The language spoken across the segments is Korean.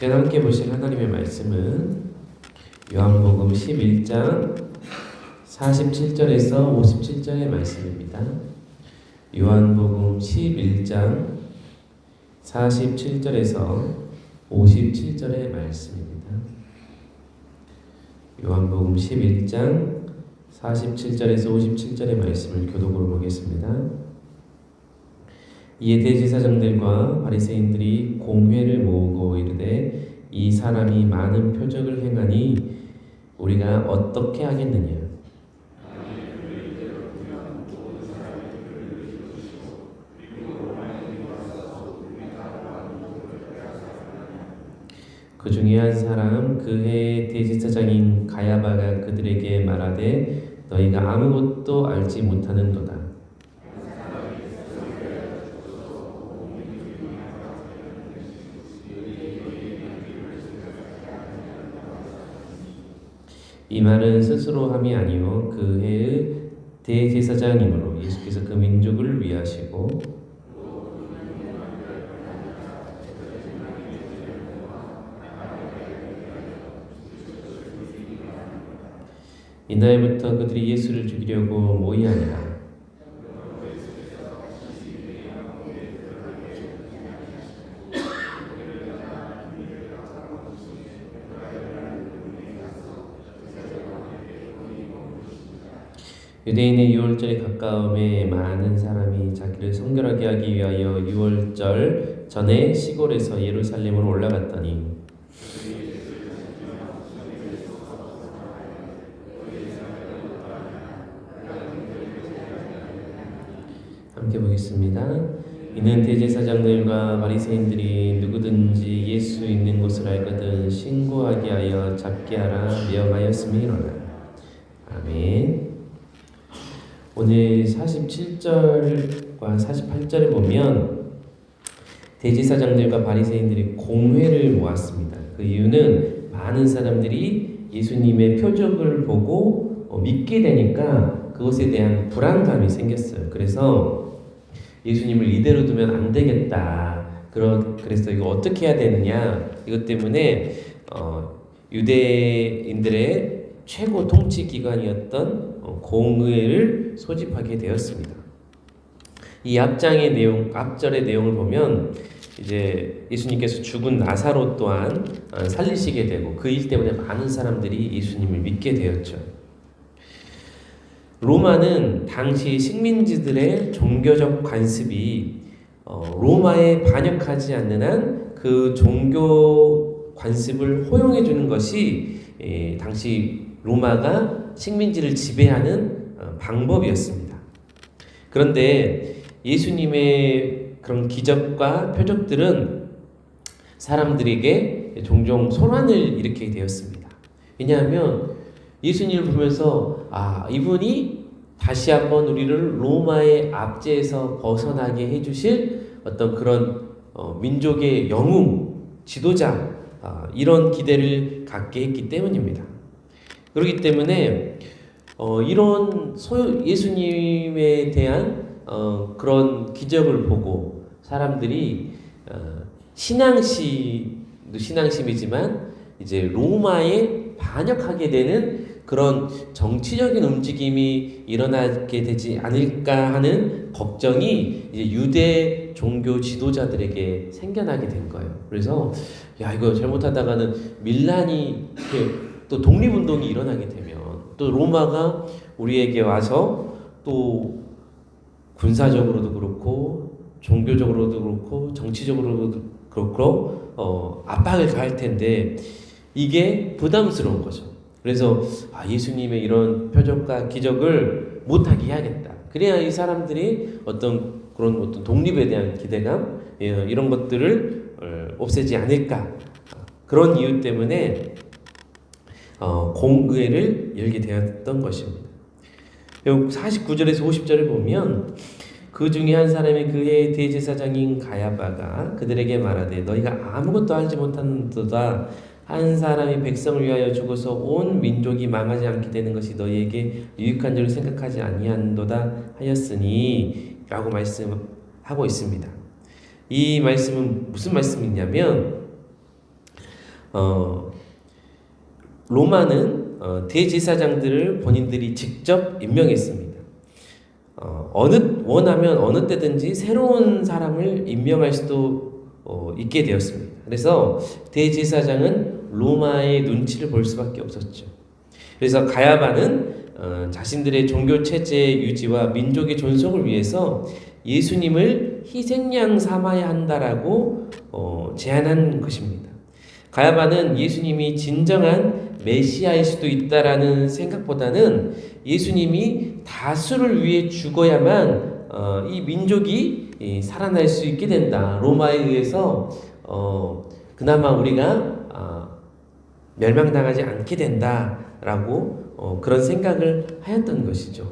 시간 함께 보실 하나님의 말씀은 요한복음 11장 47절에서 57절의 말씀입니다. 요한복음 11장 47절에서 57절의 말씀입니다. 요한복음 11장 47절에서 57절의 말씀을 교독으로 보겠습니다. 이에 대제사장들과 바리새인들이 공회를 모으고 이르되 이 사람이 많은 표적을 행하니 우리가 어떻게 하겠느냐. 그 중에 한 사람 그 해의 대제사장인 가야바가 그들에게 말하되 너희가 아무것도 알지 못하는도다. 이 말은 스스로 함이 아니요 그 해의 대제사장이므로 예수께서 그 민족을 위하시고 이날부터 그들이 예수를 죽이려고 모의하니라. 유대인의 유월절에 가까움에 많은 사람이 자기를 성결하게 하기 위하여 유월절 전에 시골에서 예루살렘으로 올라갔더니 함께 보겠습니다. 이는 대제사장들과 바리새인들이 누구든지 예수 있는 곳을 알거든 신고하게 하여 잡게 하라 명하였음이로라. 아멘. 오늘 47절과 48절에 보면 대제사장들과 바리새인들이 공회를 모았습니다. 그 이유는 많은 사람들이 예수님의 표적을 보고 믿게 되니까 그것에 대한 불안감이 생겼어요. 그래서 예수님을 이대로 두면 안 되겠다. 그래서 이거 어떻게 해야 되느냐. 이것 때문에 유대인들의 최고 통치 기관이었던 공회를 소집하게 되었습니다. 이 앞절의 내용을 보면 이제 예수님께서 죽은 나사로 또한 살리시게 되고 그 일 때문에 많은 사람들이 예수님을 믿게 되었죠. 로마는 당시 식민지들의 종교적 관습이 로마에 반역하지 않는 한 그 종교 관습을 허용해 주는 것이 당시 로마가 식민지를 지배하는 방법이었습니다. 그런데 예수님의 그런 기적과 표적들은 사람들에게 종종 소란을 일으키게 되었습니다. 왜냐하면 예수님을 보면서 이분이 다시 한번 우리를 로마의 압제에서 벗어나게 해주실 어떤 그런 민족의 영웅, 지도자 이런 기대를 갖게 했기 때문입니다. 그렇기 때문에 이런 예수님에 대한 그런 기적을 보고 사람들이 신앙심도 신앙심이지만 이제 로마에 반역하게 되는 그런 정치적인 움직임이 일어나게 되지 않을까 하는 걱정이 이제 유대 종교 지도자들에게 생겨나게 된 거예요. 그래서 이거 잘못하다가는 밀란이 또 독립운동이 일어나게 되면 또 로마가 우리에게 와서 또 군사적으로도 그렇고 종교적으로도 그렇고 정치적으로도 그렇고 압박을 가할 텐데 이게 부담스러운 거죠. 그래서 예수님의 이런 표적과 기적을 못하게 해야겠다. 그래야 이 사람들이 어떤 독립에 대한 기대감 이런 것들을 없애지 않을까. 그런 이유 때문에 공의회를 열게 되었던 것입니다. 49절에서 50절을 보면 그 중에 한 사람이 그 해의 대제사장인 가야바가 그들에게 말하되 너희가 아무것도 알지 못하는도다. 한 사람이 백성을 위하여 죽어서 온 민족이 망하지 않게 되는 것이 너희에게 유익한 줄 생각하지 아니한도다 하였으니 라고 말씀하고 있습니다. 이 말씀은 무슨 말씀이냐면 로마는 대제사장들을 본인들이 직접 임명했습니다. 원하면 어느 때든지 새로운 사람을 임명할 수도 있게 되었습니다. 그래서 대제사장은 로마의 눈치를 볼 수밖에 없었죠. 그래서 가야바는 자신들의 종교 체제 유지와 민족의 존속을 위해서 예수님을 희생양 삼아야 한다라고 제안한 것입니다. 가야바는 예수님이 진정한 메시아일 수도 있다라는 생각보다는 예수님이 다수를 위해 죽어야만 이 민족이 살아날 수 있게 된다. 로마에 의해서 그나마 우리가 멸망당하지 않게 된다라고 그런 생각을 하였던 것이죠.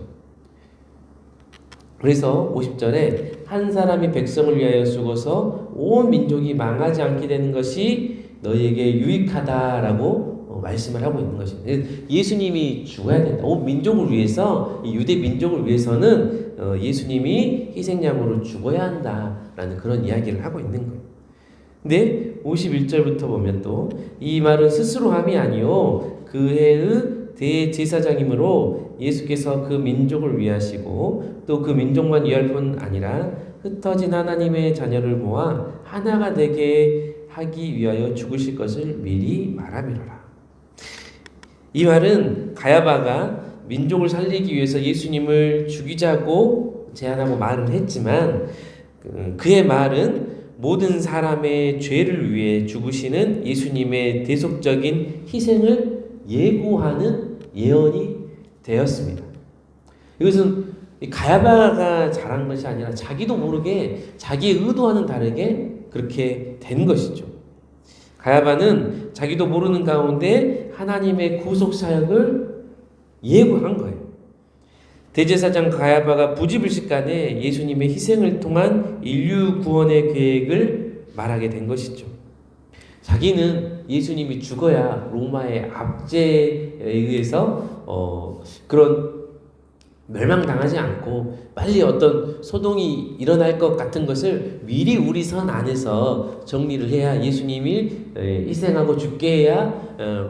그래서 50절에 한 사람이 백성을 위하여 죽어서 온 민족이 망하지 않게 되는 것이 너희에게 유익하다라고 말씀을 하고 있는 것입니다. 예수님이 죽어야 된다. 온 민족을 위해서, 이 유대 민족을 위해서는 예수님이 희생양으로 죽어야 한다라는 그런 이야기를 하고 있는 거예요. 근데 51절부터 보면 또 이 말은 스스로 함이 아니요 그 해의 대제사장이므로 예수께서 그 민족을 위하시고 또 그 민족만 위할 뿐 아니라 흩어진 하나님의 자녀를 모아 하나가 되게 하기 위하여 죽으실 것을 미리 말함이로라. 이 말은 가야바가 민족을 살리기 위해서 예수님을 죽이자고 제안하고 말을 했지만 그의 말은 모든 사람의 죄를 위해 죽으시는 예수님의 대속적인 희생을 예고하는 예언이 되었습니다. 이것은 가야바가 잘한 것이 아니라 자기도 모르게 자기의 의도와는 다르게 그렇게 된 것이죠. 가야바는 자기도 모르는 가운데 하나님의 구속 사역을 예고한 거예요. 대제사장 가야바가 부지불식간에 예수님의 희생을 통한 인류 구원의 계획을 말하게 된 것이죠. 자기는 예수님이 죽어야 로마의 압제에 의해서 그런 멸망당하지 않고 빨리 어떤 소동이 일어날 것 같은 것을 미리 우리 선 안에서 정리를 해야 예수님이 희생하고 죽게 해야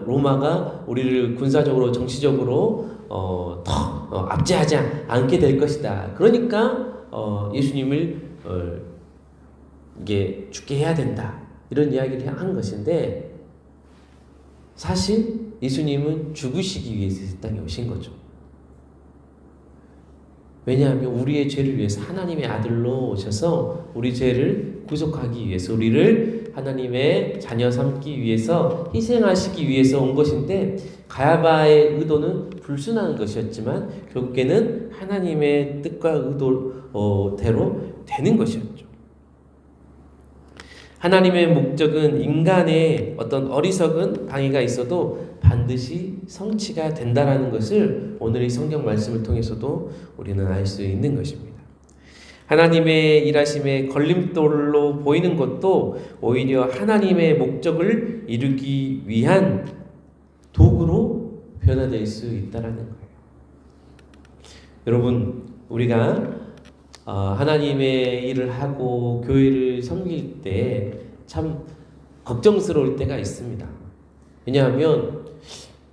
로마가 우리를 군사적으로 정치적으로 더 압제하지 않게 될 것이다. 그러니까 예수님을 이게 죽게 해야 된다. 이런 이야기를 한 것인데 사실 예수님은 죽으시기 위해서 이 땅에 오신 거죠. 왜냐하면 우리의 죄를 위해서 하나님의 아들로 오셔서 우리 죄를 구속하기 위해서 우리를 하나님의 자녀 삼기 위해서 희생하시기 위해서 온 것인데 가야바의 의도는 불순한 것이었지만 결국에는 하나님의 뜻과 의도대로 되는 것이었죠. 하나님의 목적은 인간의 어떤 어리석은 방해가 있어도 반드시 성취가 된다라는 것을 오늘의 성경 말씀을 통해서도 우리는 알 수 있는 것입니다. 하나님의 일하심에 걸림돌로 보이는 것도 오히려 하나님의 목적을 이루기 위한 도구로 변화될 수 있다라는 거예요. 여러분, 우리가 하나님의 일을 하고 교회를 섬길 때 참 걱정스러울 때가 있습니다. 왜냐하면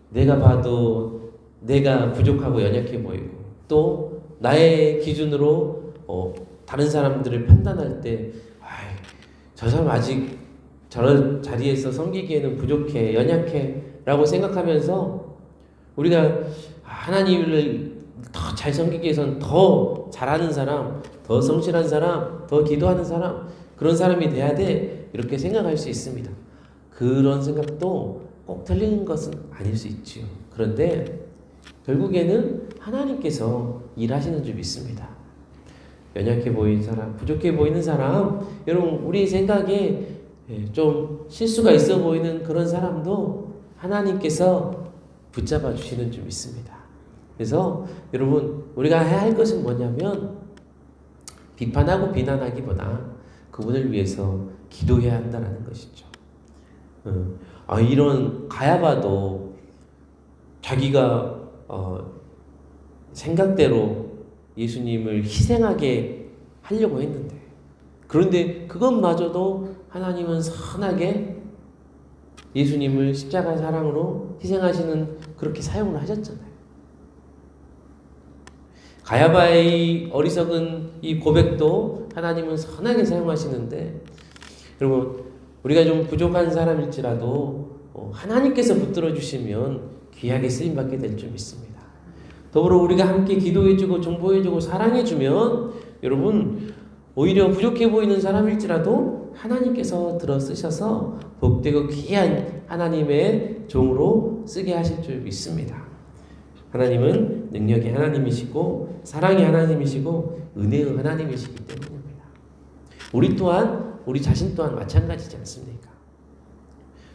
내가 봐도 내가 부족하고 연약해 보이고 또 나의 기준으로 다른 사람들을 판단할 때 저 사람 아직 저런 자리에서 섬기기에는 부족해, 연약해 라고 생각하면서 우리가 하나님을 더 잘 섬기기 위해서는 더 잘하는 사람, 더 성실한 사람, 더 기도하는 사람, 그런 사람이 돼야 돼 이렇게 생각할 수 있습니다. 그런 생각도 꼭 틀린 것은 아닐 수 있지요. 그런데 결국에는 하나님께서 일하시는 줄 믿습니다. 연약해 보이는 사람, 부족해 보이는 사람, 여러분 우리 생각에 좀 실수가 있어 보이는 그런 사람도 하나님께서 붙잡아 주시는 줄 믿습니다. 그래서 여러분 우리가 해야 할 것은 뭐냐면 비판하고 비난하기보다 그분을 위해서 기도해야 한다는 것이죠. 이런 가야바도 자기가 생각대로 예수님을 희생하게 하려고 했는데 그런데 그것마저도 하나님은 선하게 예수님을 십자가 사랑으로 희생하시는 그렇게 사용을 하셨잖아요. 가야바의 어리석은 이 고백도 하나님은 선하게 사용하시는데, 여러분 우리가 좀 부족한 사람일지라도 하나님께서 붙들어 주시면 귀하게 쓰임받게 될 줄 믿습니다. 더불어 우리가 함께 기도해주고 정보해주고 사랑해주면 여러분 오히려 부족해 보이는 사람일지라도 하나님께서 들어 쓰셔서 복되고 귀한 하나님의 종으로 쓰게 하실 줄 믿습니다. 하나님은 능력의 하나님이시고 사랑의 하나님이시고 은혜의 하나님이시기 때문입니다. 우리 자신 또한 마찬가지지 않습니까?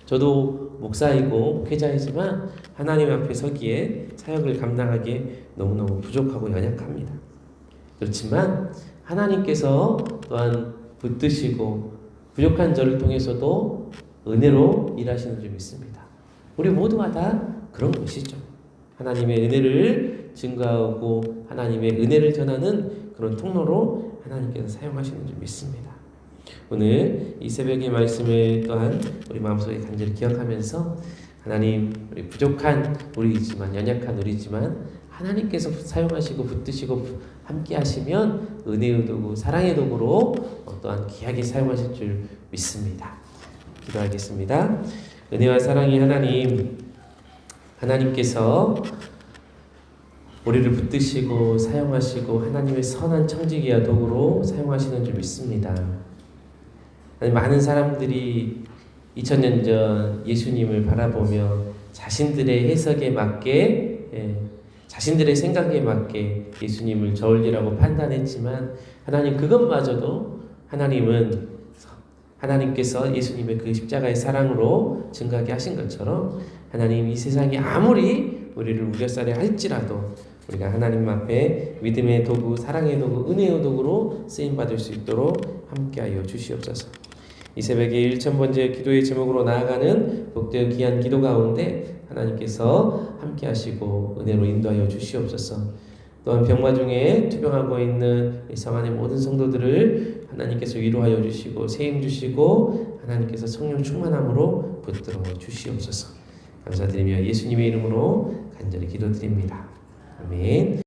저도 목사이고 목회자이지만 하나님 앞에 서기에 사역을 감당하기에 너무너무 부족하고 연약합니다. 그렇지만 하나님께서 또한 붙드시고 부족한 저를 통해서도 은혜로 일하시는 줄 믿습니다. 우리 모두가 다 그런 것이죠. 하나님의 은혜를 증거하고 하나님의 은혜를 전하는 그런 통로로 하나님께서 사용하시는 줄 믿습니다. 오늘 이 새벽의 말씀을 또한 우리 마음속에 간절히 기억하면서 하나님, 우리 부족한 우리이지만 연약한 우리지만 하나님께서 사용하시고 붙드시고 함께 하시면 은혜의 도구, 사랑의 도구로 또한 귀하게 사용하실 줄 믿습니다. 기도하겠습니다. 은혜와 사랑의 하나님, 하나님께서 우리를 붙드시고 사용하시고 하나님의 선한 청지기와 도구로 사용하시는 줄 믿습니다. 많은 사람들이 2000년 전 예수님을 바라보며 자신들의 해석에 맞게 자신들의 생각에 맞게 예수님을 저울리라고 판단했지만 하나님 그것마저도 하나님께서 예수님의 그 십자가의 사랑으로 증거하게 하신 것처럼 하나님 이 세상에 아무리 우리를 우겨싸려 할지라도 우리가 하나님 앞에 믿음의 도구, 사랑의 도구, 은혜의 도구로 쓰임받을 수 있도록 함께하여 주시옵소서. 이 새벽에 1000번째 기도의 제목으로 나아가는 복되어 귀한 기도 가운데 하나님께서 함께 하시고 은혜로 인도하여 주시옵소서. 또한 병마 중에 투병하고 있는 이 성안의 모든 성도들을 하나님께서 위로하여 주시고 세임 주시고 하나님께서 성령 충만함으로 붙들어 주시옵소서. 감사드리며 예수님의 이름으로 간절히 기도드립니다. 아멘.